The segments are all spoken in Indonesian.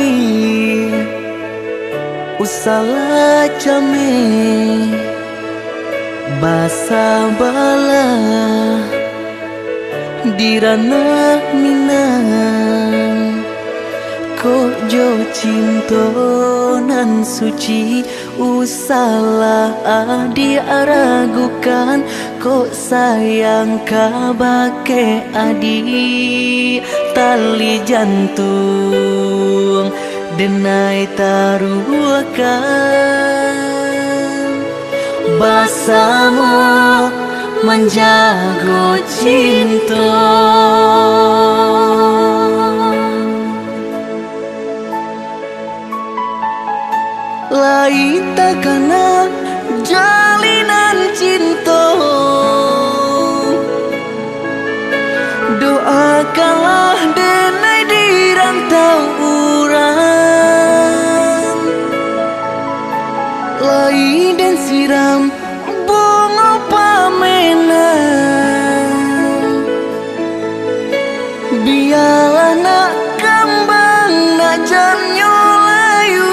adi usala jame basa bala dirana minang kok jo cinto nan suci usala adi aragukan kok sayang kabake adi tali jantung denai taruhkan basamu menjago cinta lain takana jalinan cinta doakanlah denai di rantau urang lain dan siram bunga pamenang biarlah nak kembang nak janyo layu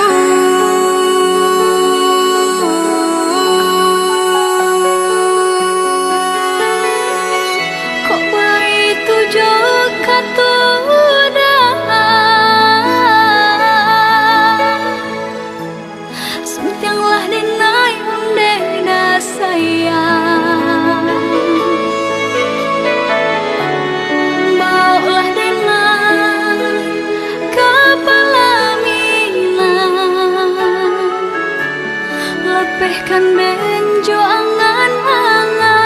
kok begitu jo katoda sentianglah denai unde da sayang baulah dengan kepala minang lepehkan benjo angan-angan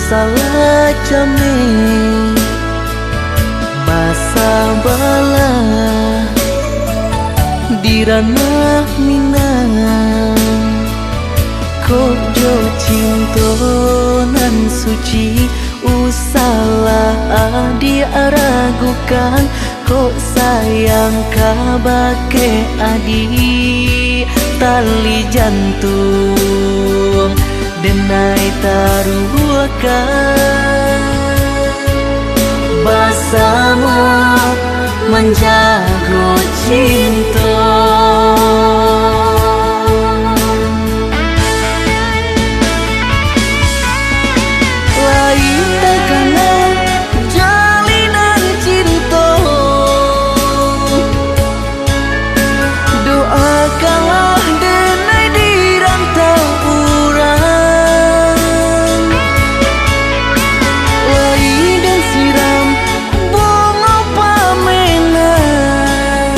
salah jame basa bala dirana minang kok jo cinto nan suci usala adi aragukan kok sayang kabake adi tali jantung denai taruhkan basamu menjago cinta lain takana jalinan cinta doakanlah denai di rantau urang lain dan siram bunga pamenang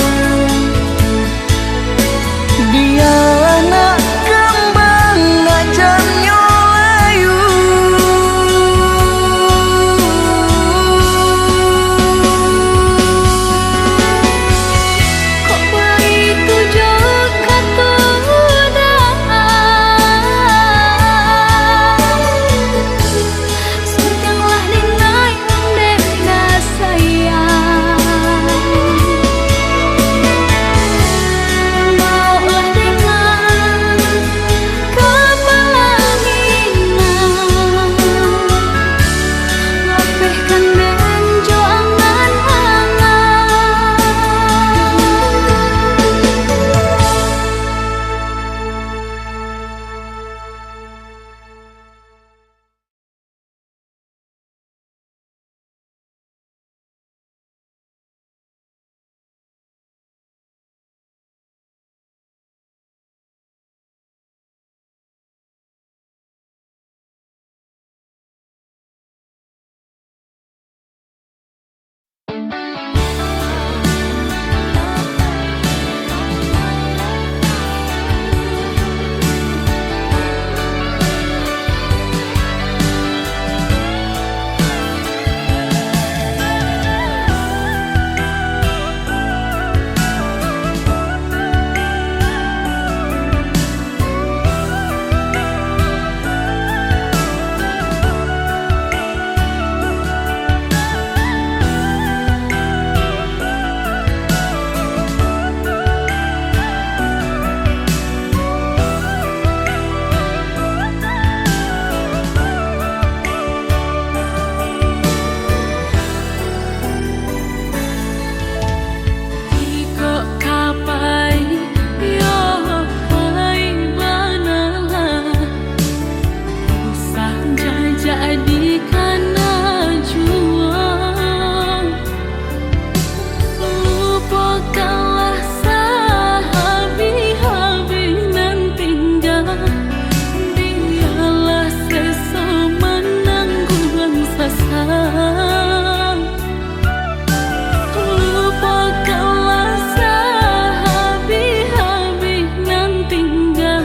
Lupakanlah sehabis-habis nan tinggal,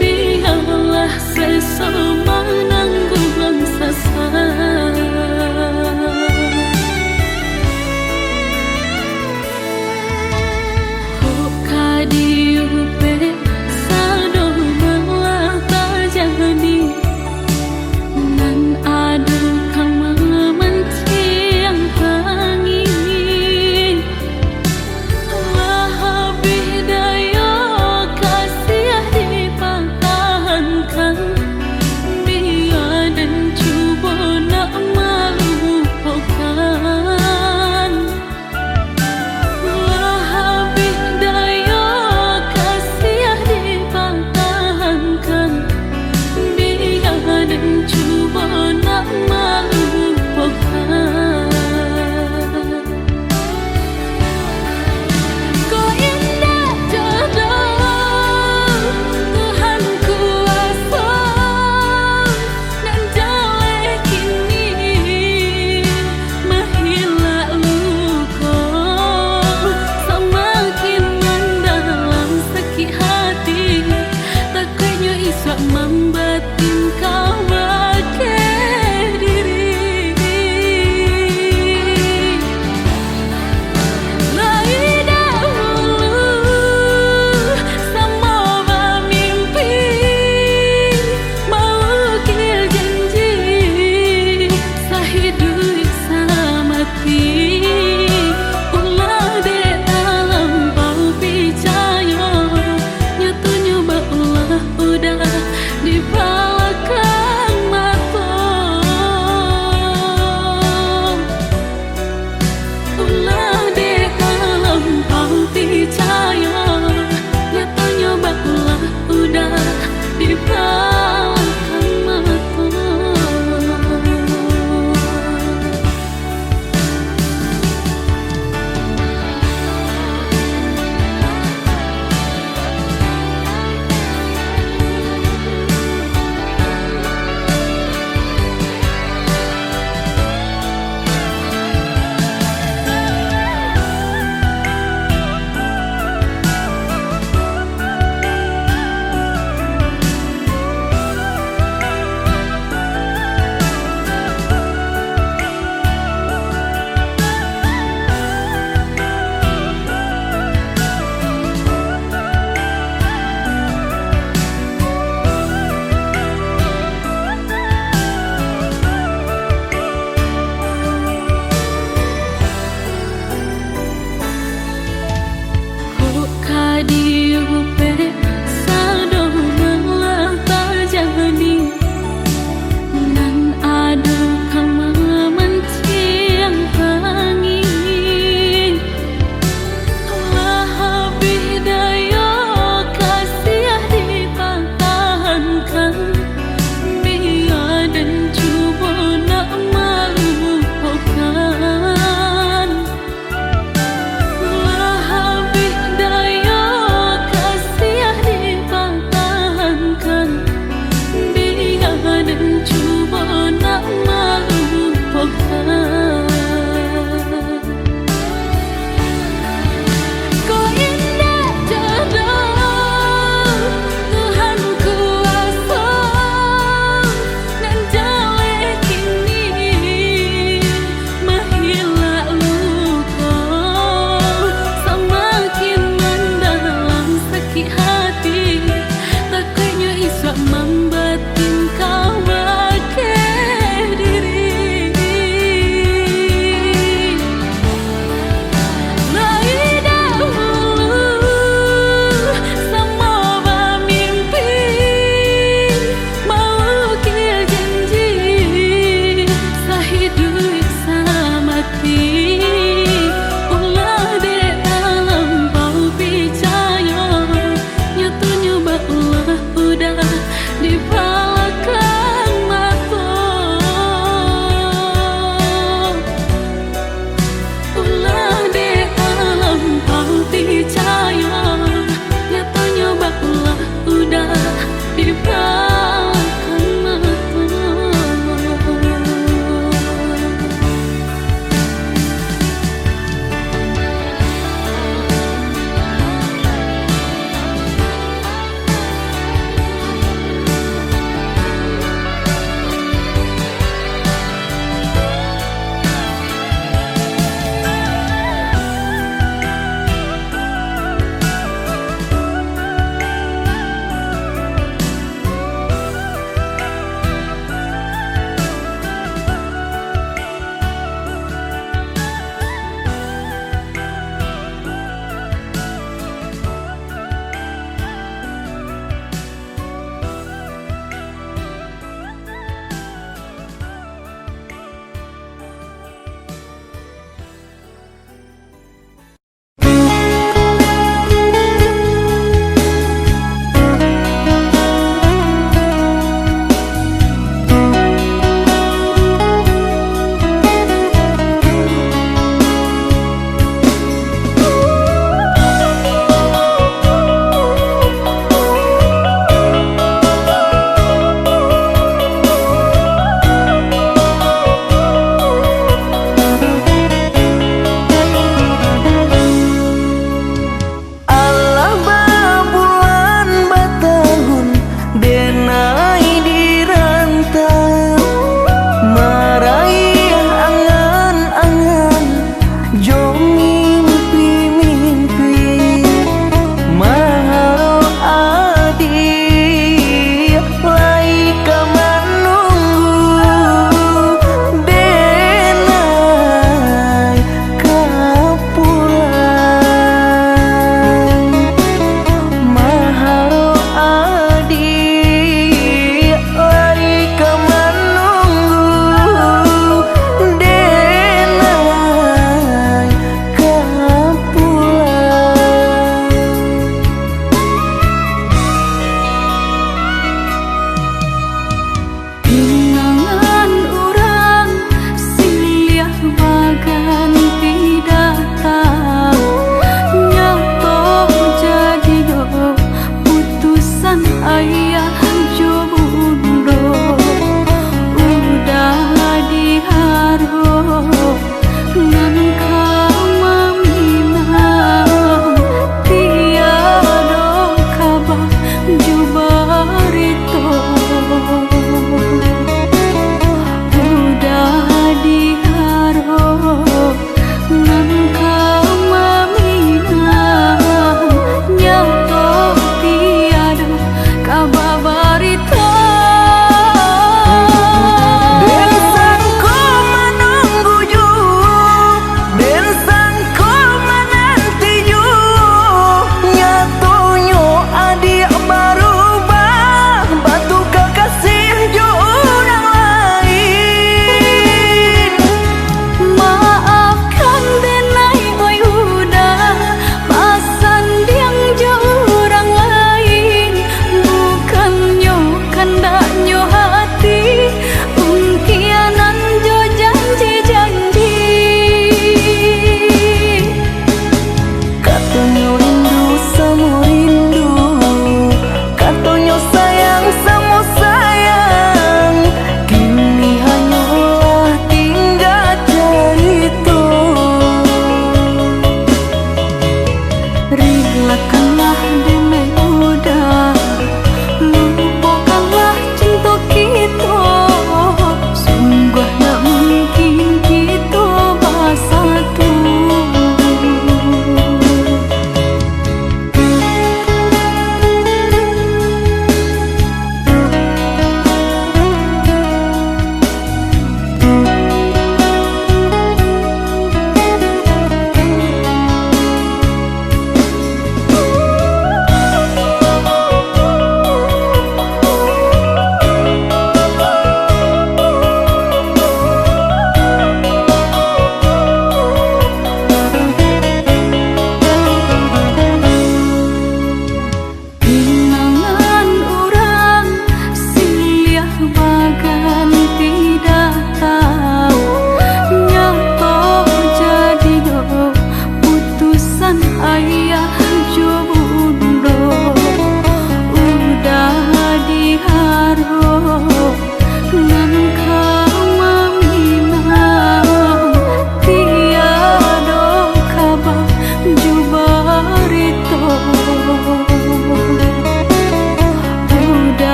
biarlah sesama nanggung sesat. Kok kadiupe sado malah terjadi, nan adu kang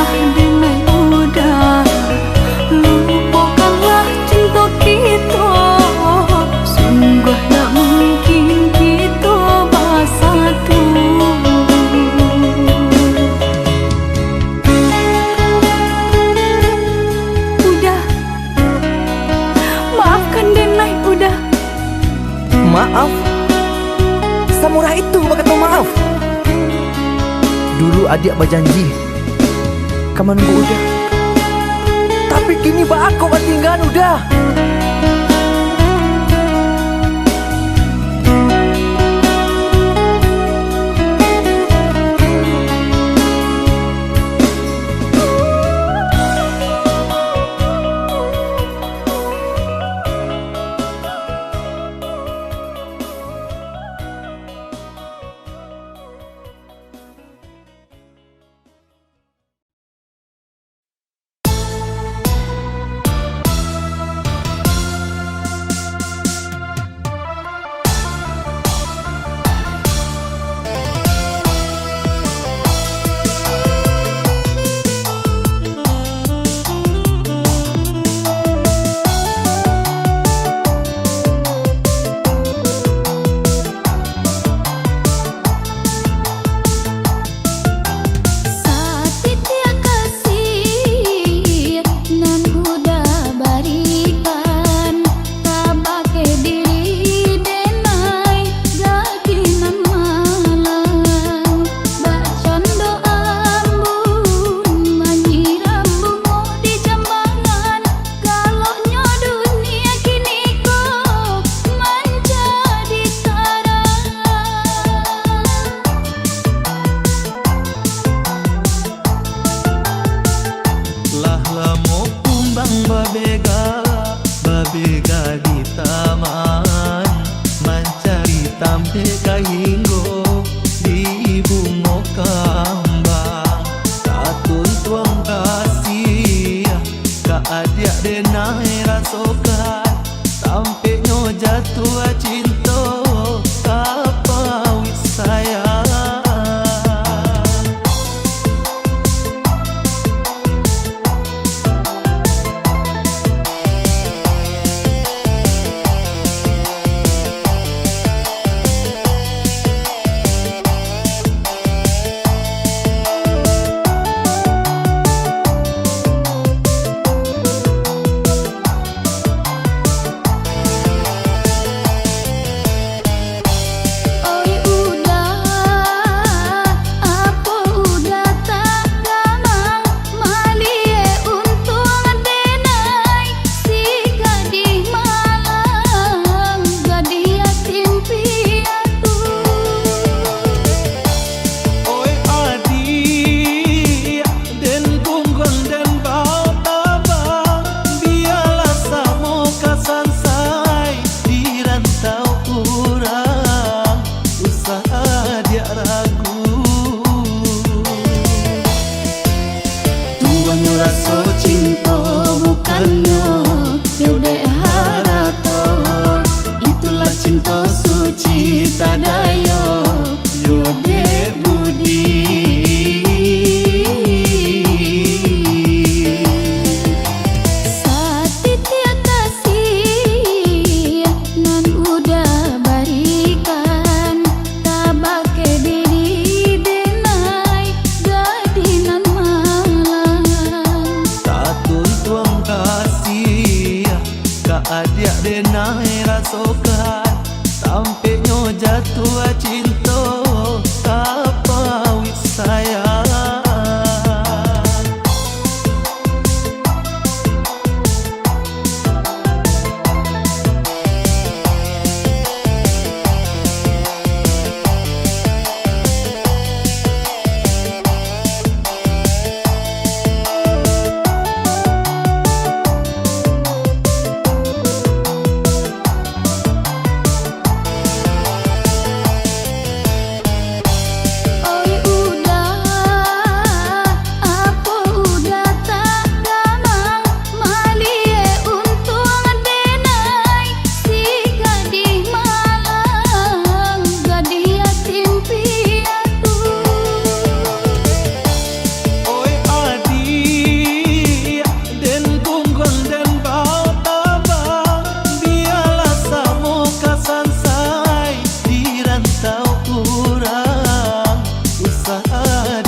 Maafkanlah dengan mudah, lupakanlah cinta kita. Sungguh tak mungkin kita bersatu. Udah, maafkan Denai, udah. Maaf? Samurai itu berkata maaf. Dulu adik berjanji kamu nunggu udah, tapi kini aku tinggal udah.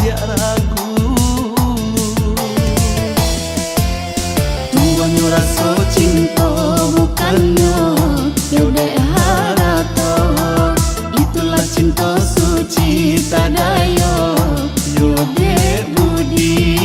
dia ragu. Tuannya rasa cinta bukannya yo dek harato. Itulah cinta suci tadayo yo dek budi.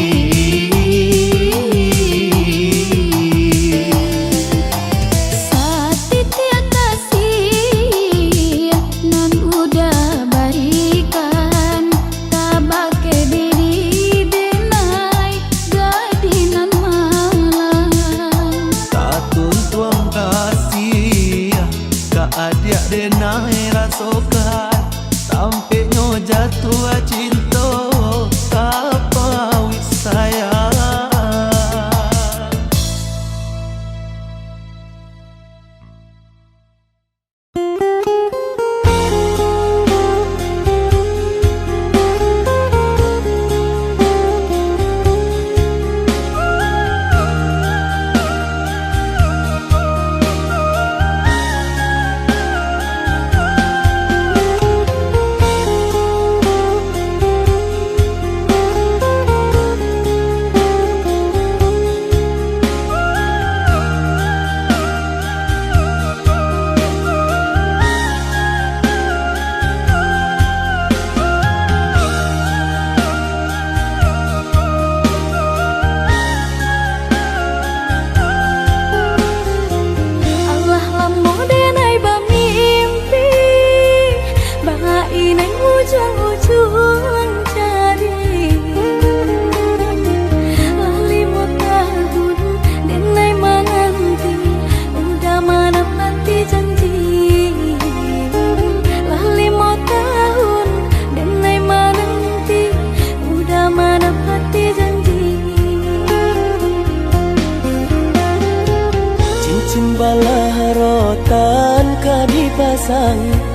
Adik denai rasokan sampai nyo jatuh cinta apa wis sayang.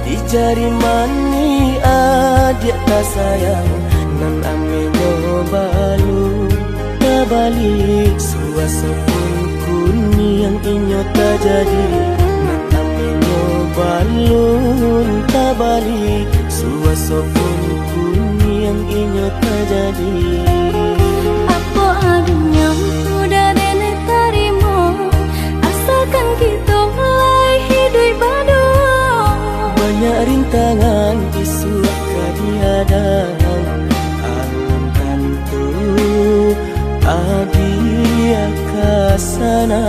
Di jari mani adik tak sayang nan amenyo balu tabalik suasa pun kuni yang inyo tak jadi nan amenyo balu tabalik suasa pun kuni yang inyo tak jadi. Apa adanya udah nenek tarimo asalkan kita mulai hidup baru. Banyak rintangan isu kadihadang alam tentu adia kasana.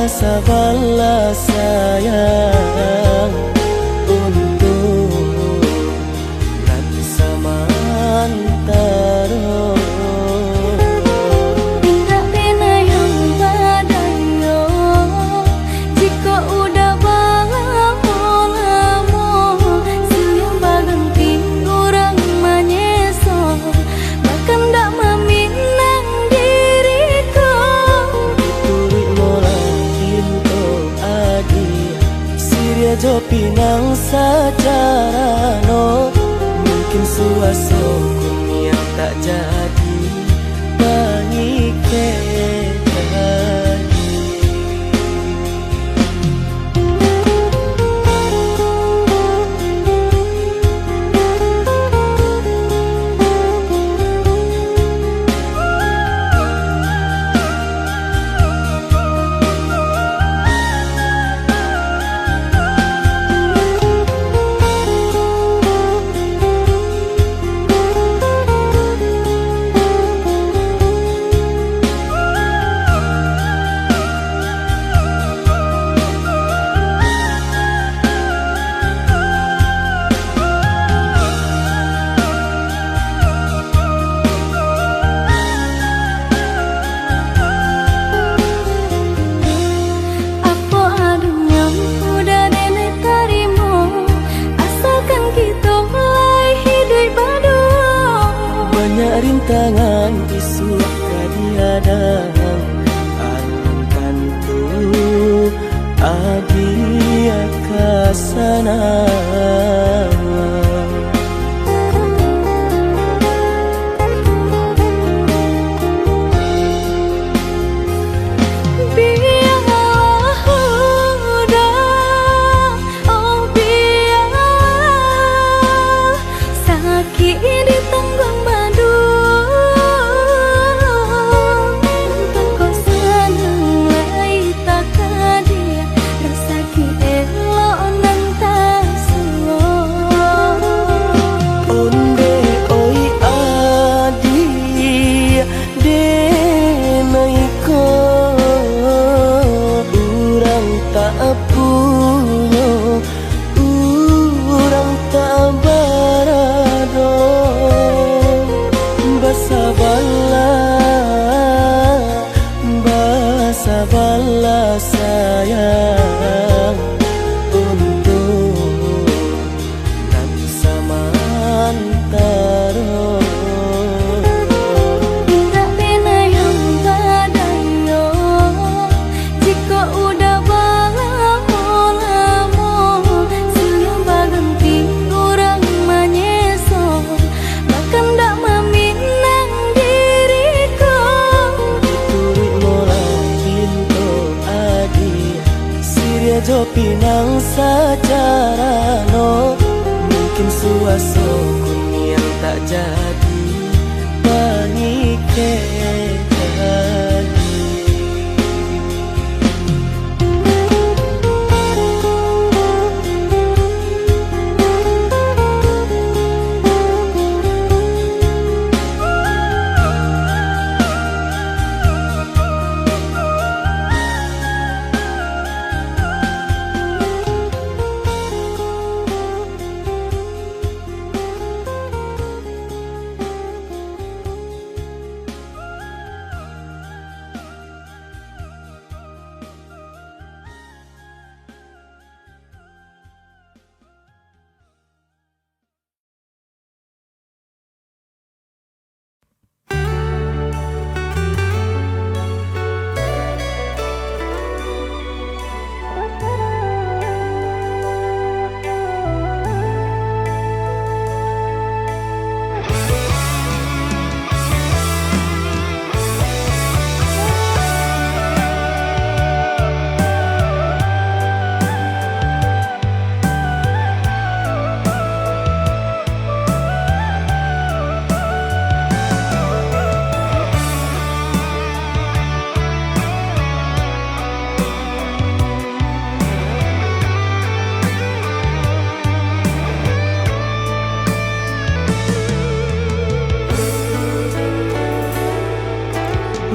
Sabarlah sayang untuk nanti samantara. Tidak pena yang badayo jika udah lamo siang baganti orang menyeso bahkan tak meminang diriku. Turik mola Siria jo pinang secara no mungkin suaso kun yang tak jadi mengikat. sayang alunkan tu adia kasana. Sabarlah sayang untuk nanti samantara. Tak pernah yang badayo jika udah lamo siang baganti orang menyeso bahkan tak meminang diriku. Turut molang pintu adi Siria jo pinang secara no mungkin suaso kun yang tak jadi panike lagi.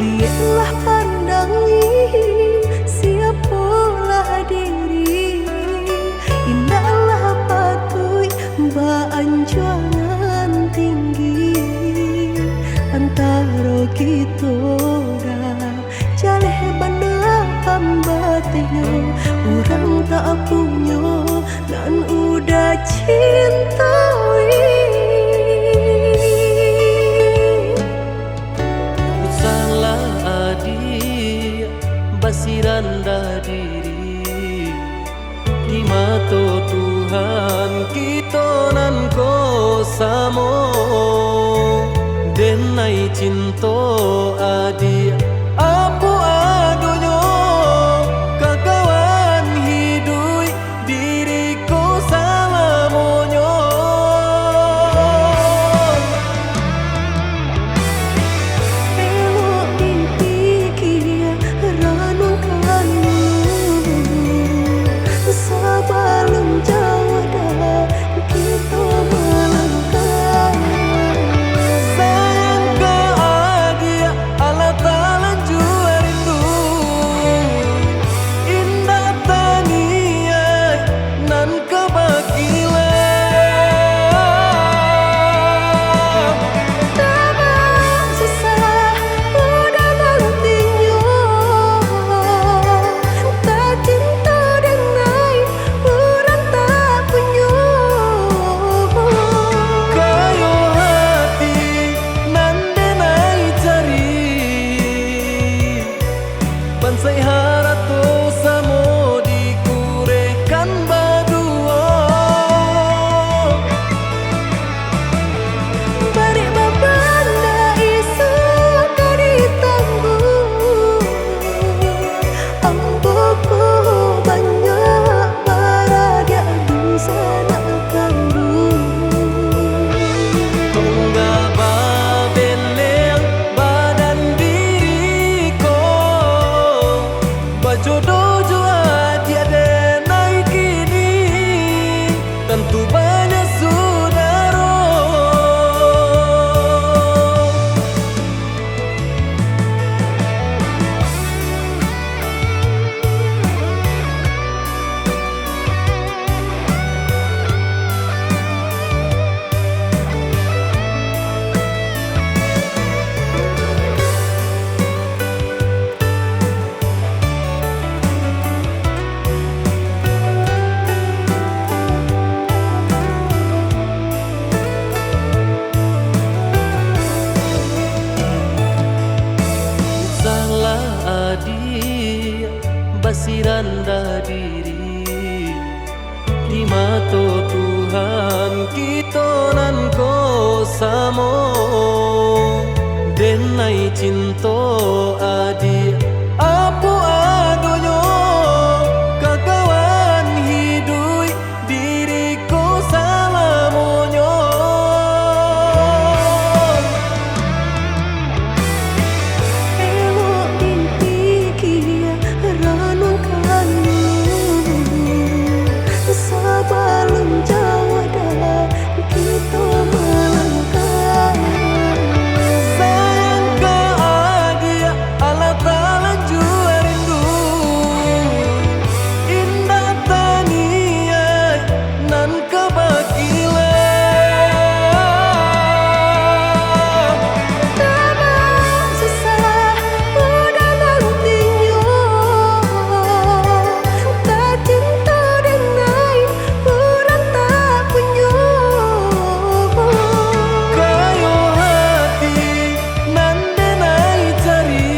Lihatlah pandangi siapalah diri indahlah patui anjuran tinggi antara kita dah jaleh bandar pambatnya orang tak punya dan udah cintai. Rendah diri di mata Tuhan kita nan ko samo denai cinta adi apa adonyo kakawan hidui diriku salamonyo. Elok dipikir renungkan sebelum jauh dah kita melangkah. Sayang ke adia ala kasih rendah diri di mata Tuhan kita nan ko samo denai cinta adi apu adonyo kakawan hidup diriku salamonyo Elok dipikir ranum kalu Sebelum jauh dah kita melangkah sayang ke adia Allah Ta'ala jua rindu indah tania nan kebakilan Teman susah udah nantinya Tak cinta dengan kurang tak punya kayo hati nan denai cari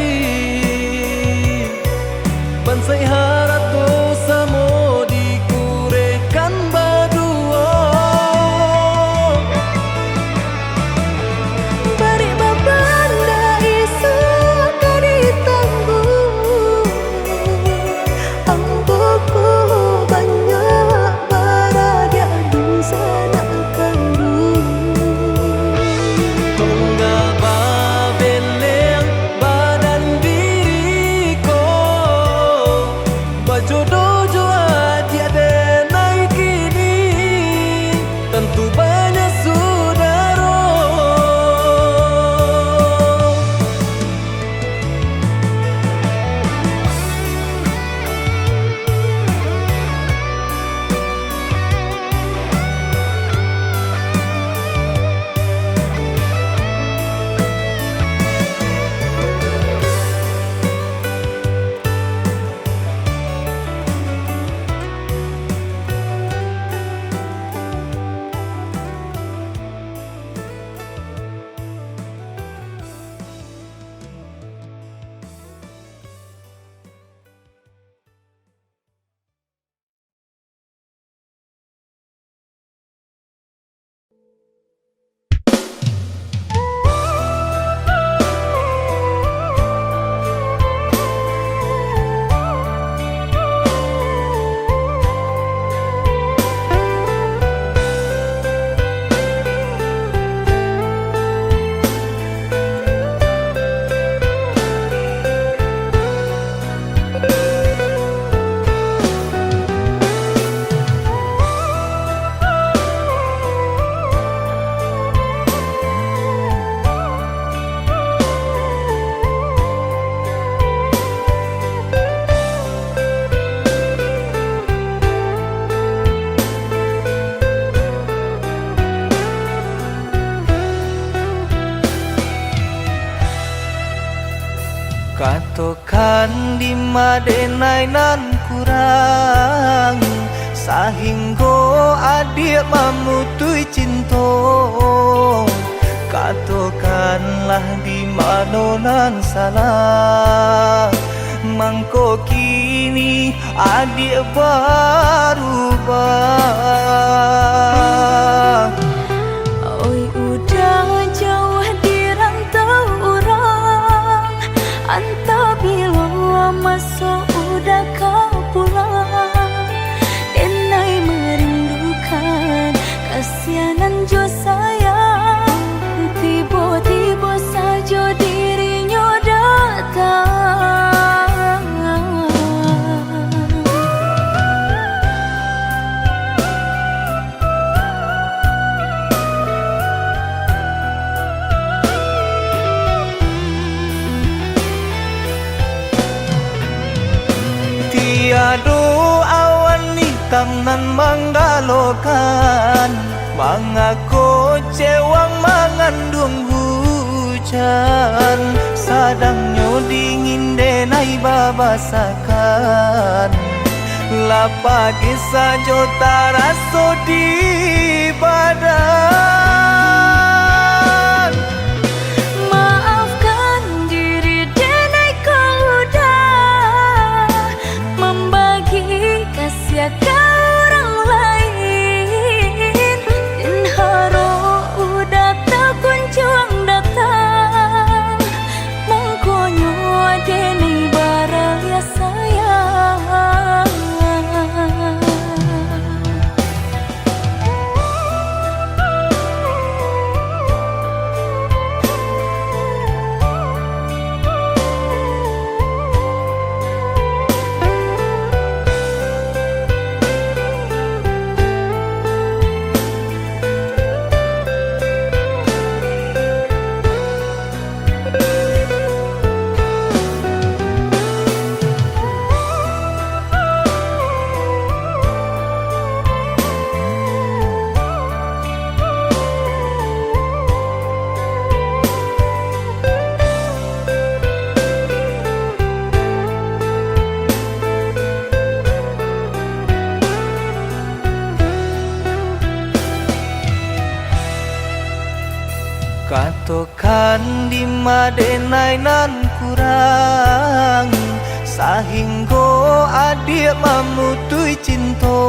bansai harato samo dikurekan badua Bari babanda isu kari tangguh Amboku banyak baradia di sana tunggal babeleng badan diriku bajodoh jua tiada naik kini tentu banyak saudara Katokan di madenai nan kurang sahingga adik memutui cinta katokanlah di mana nan salah mangko kini adik berubah Oi udah jauh di rantau orang Anta bila masa udah kau pulang Denai merindukan kasihanan jo sayang Tiba-tiba saja dirinya datang tiado awan hitam nan menggalokan mengaku cewang mengandung hujan sadangnya dingin denai babasakan lapa kisah jota raso di badan Maafkan diri denai kau dah kan di madenai nan kurang sahingga adik memutui cinta.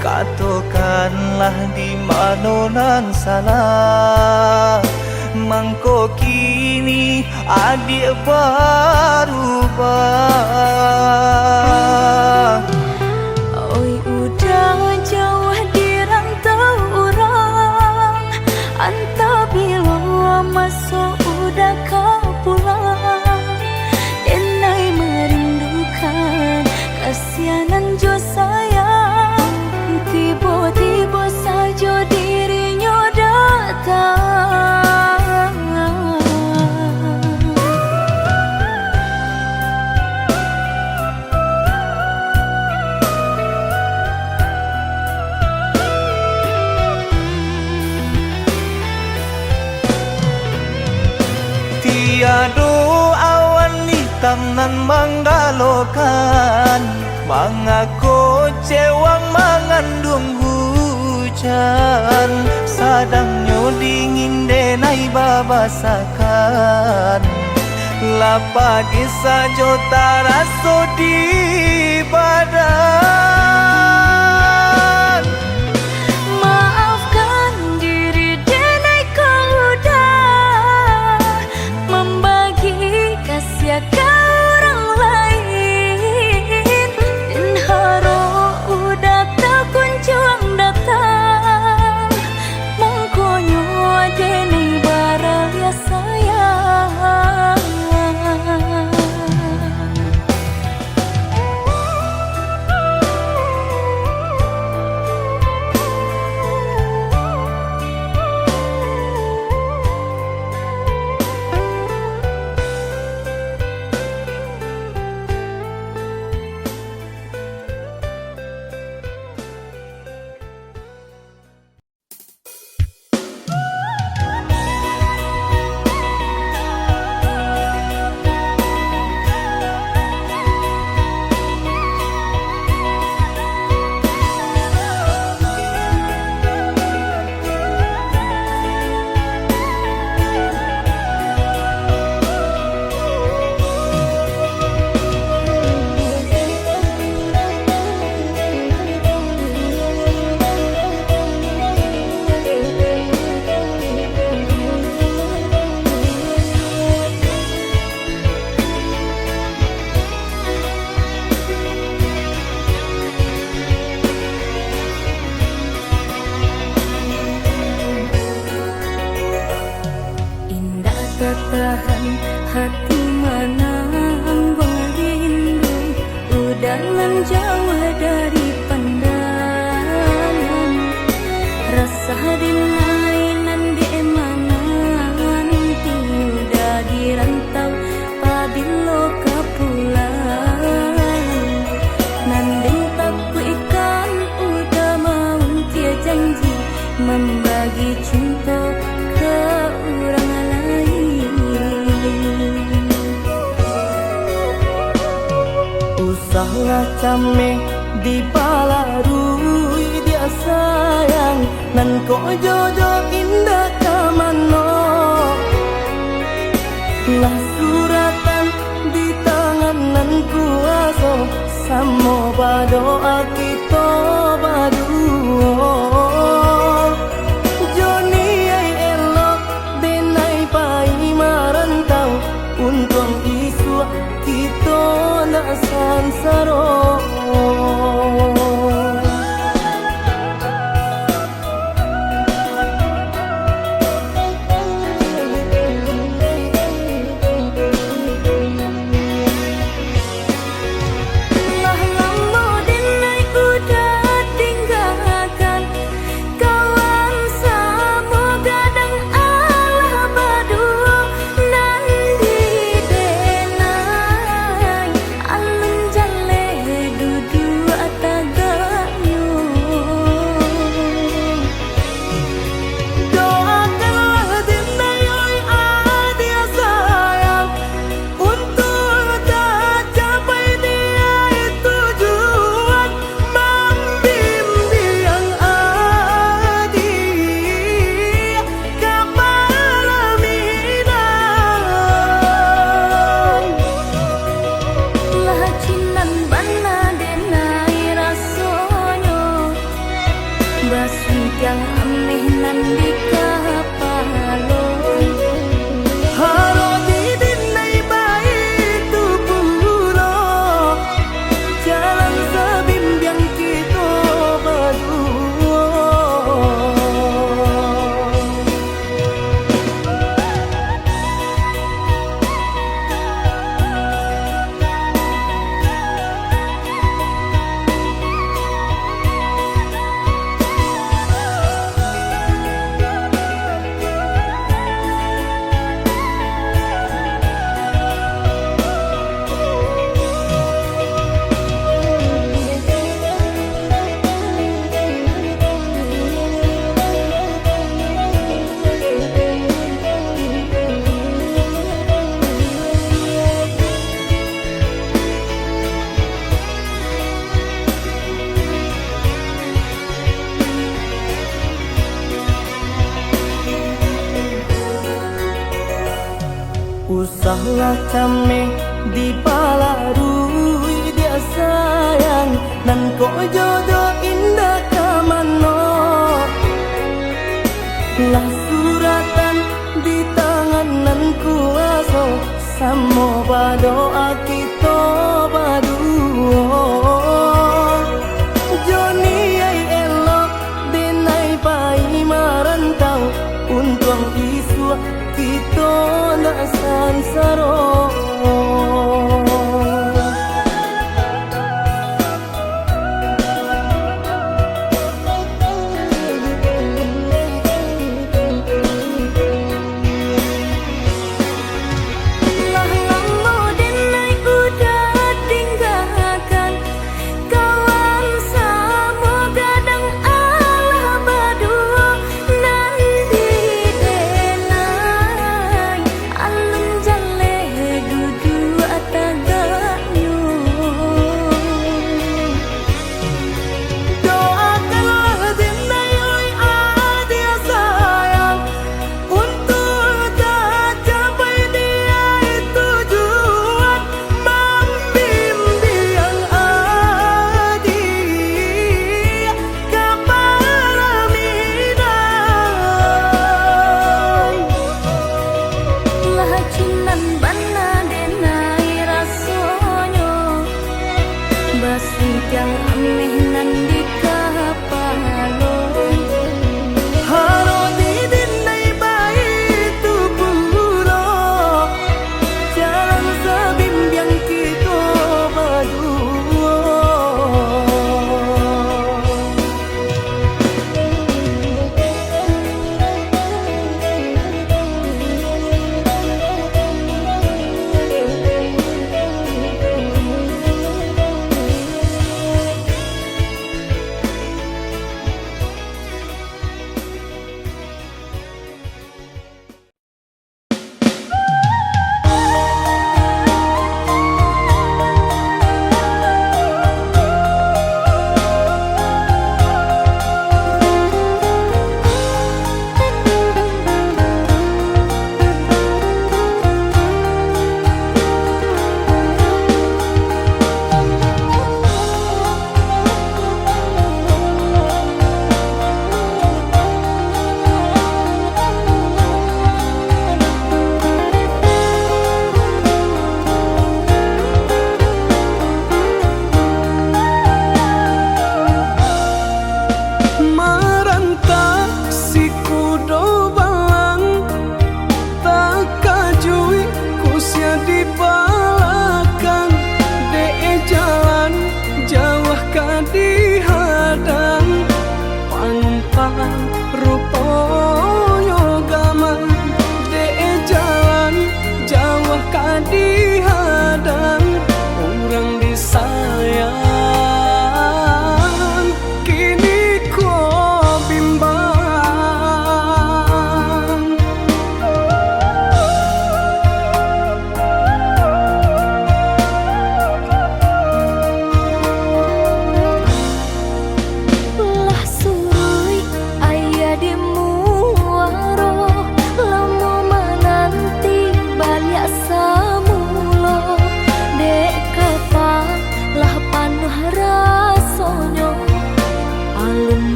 Katakanlah di mana nan salah, mangko kini adik berubah. Oi udah jauh di rantau orang, entah bila masa udah kau pulang. Denai merindukan kasihanan jo sayang, tiba-tiba saja dirinya datang. Tiada awan hitam nan menggalokan, mengaku cewang mengandung hujan. Sadangnya dingin denai babasakan, lapagi saja taraso di badan. Maafkan diri denai kau udah membagi kasih ke orang lain, dan harap udah tak kunjung datang. Mangkonyo denai baraya sayang. Tahan hati menang rindu, udah menjauh dari pandangan. Rasa dinainan di emanan, udah dirantau pabilo kepulang. Nanding takku ikan udah mau dia janji membagi cinta ke orang lain. Usahlah came di balarui dia sayang, nan ko jodoh indah kamano. Lah suratan di tangan nan kuaso, samo badoa kita baduo. Joni ay elok denai pai marantau, untung isu kita nak sansaro. Came di palarui dia sayang nan ko jodoh indah kamano lah suratan di tangan nan kuaso samo badoa kita baduo Joni ay elok denai pai marantau untuang iswa kita na sansaro yang aneh nan di kapalon haro di dinai bayi tu puro jalan sebimbiang kita berdua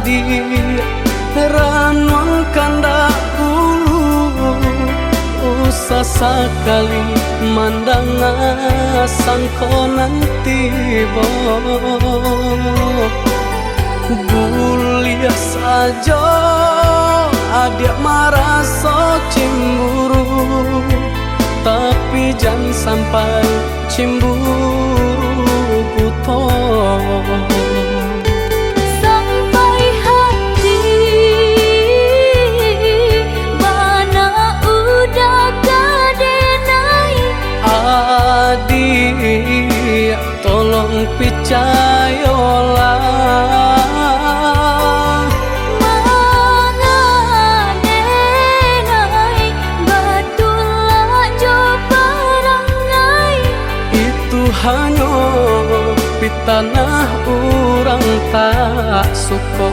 adi ranong kandak bulu usah sekali mandang sangko nanti buliah saja adik merasa cemburu, tapi jangan sampai cemburu buto. Sampai hati mana udah kadenai. Adik tolong percayalah, hanya di tanah orang tak suka.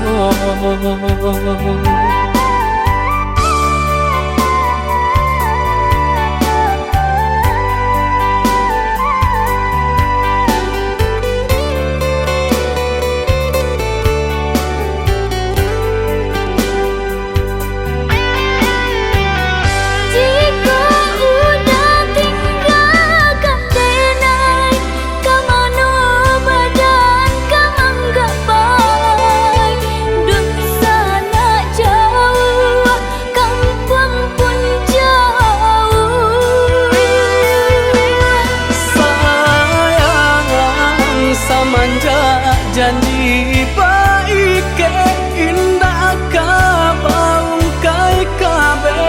Janji baik ke indah kabaung kai kabe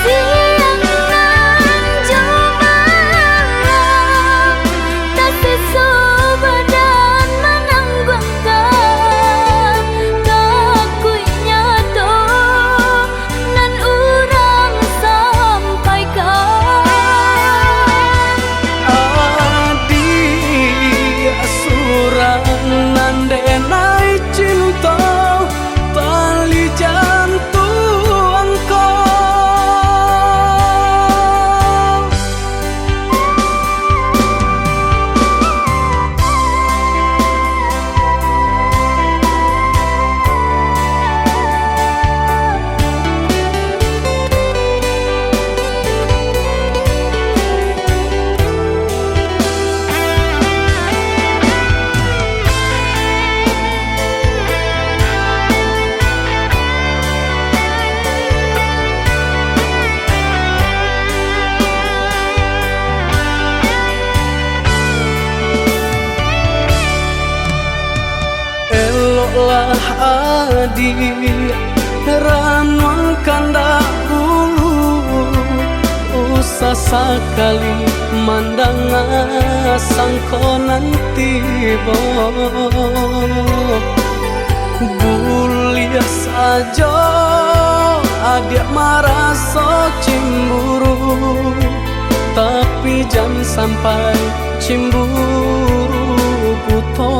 siang nan jumalang tak sesobadan menanggungkan kakunya to nan urang sampaikan. Nandenai cinta tali jantung kau. Eloklah adik ranong kandak bulu usah sekali mandang sangko nanti buliah saja adik merasa cemburu, tapi jangan sampai cemburu buto.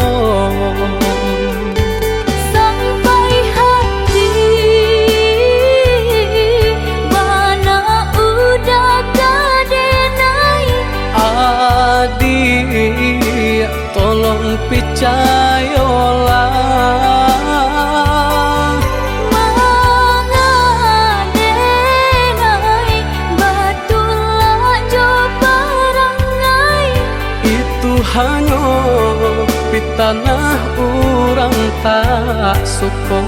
Sampai hati mana udah kadenai. Adik tolong percayalah, mangadenai batulah jo parangai. itu hanya di tanah orang tak suka.